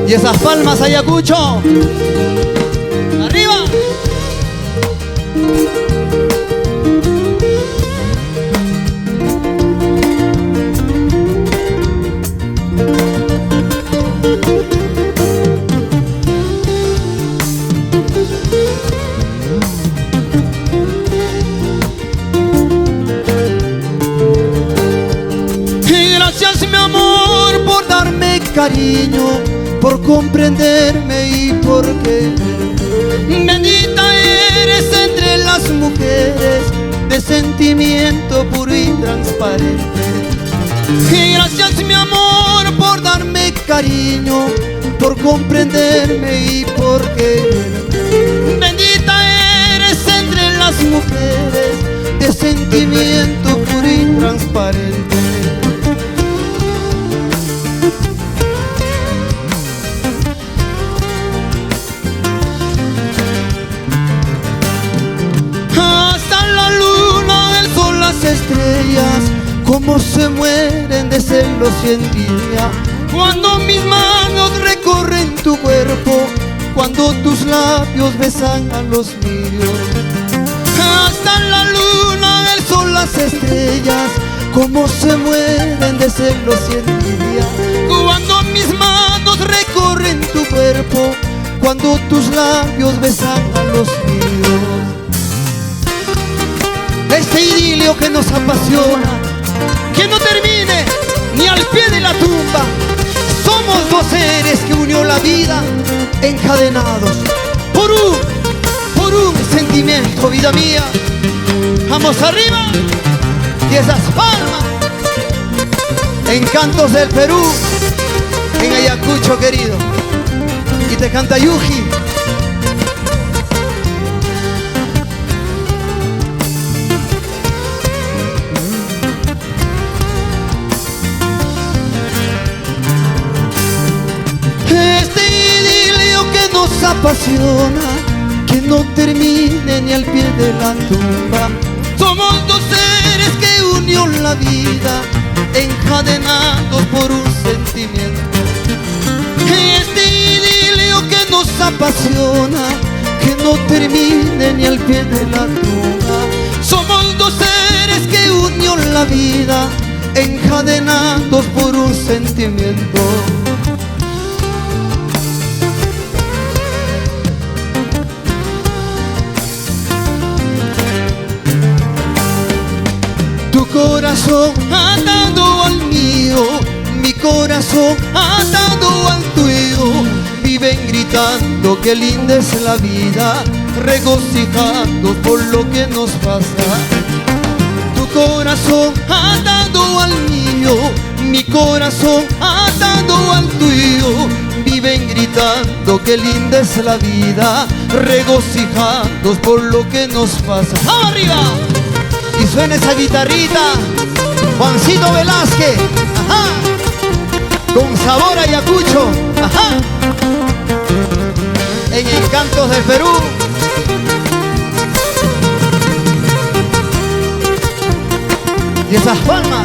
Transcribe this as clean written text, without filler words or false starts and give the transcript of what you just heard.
Y esas palmas, Ayacucho. ¡Arriba! Y gracias, mi amor, por darme cariño, por comprenderme y por querer. Bendita eres entre las mujeres, de sentimiento puro y transparente. Y gracias, mi amor, por darme cariño, por comprenderme y por querer. Bendita eres entre las mujeres, de sentimiento puro y transparente. Estrellas, como se mueren de celos y envidia, cuando mis manos recorren tu cuerpo, cuando tus labios besan a los míos. Hasta la luna, el sol, las estrellas, como se mueren de celos y envidia, cuando mis manos recorren tu cuerpo, cuando tus labios besan a los míos. Este idilio que nos apasiona, que no termine ni al pie de la tumba. Somos dos seres que unió la vida, encadenados por un sentimiento, vida mía. Vamos arriba, y esas palmas, encantos del Perú, en Ayacucho querido. Y te canta Yuji. Apasiona, que no termine ni al pie de la tumba. Somos dos seres que unió la vida, encadenados por un sentimiento. Este idilio que nos apasiona, que no termine ni al pie de la tumba. Somos dos seres que unió la vida, encadenados por un sentimiento. Corazón atado al mío, mi corazón atado al tuyo, viven gritando que linda es la vida, regocijados por lo que nos pasa. Tu corazón atado al mío, mi corazón atado al tuyo, viven gritando que linda es la vida, regocijados por lo que nos pasa. ¡Arriba! Y suena esa guitarrita, Juancito Velázquez, ajá, con sabor a Ayacucho, ajá, en Encantos del Perú. Y esas palmas.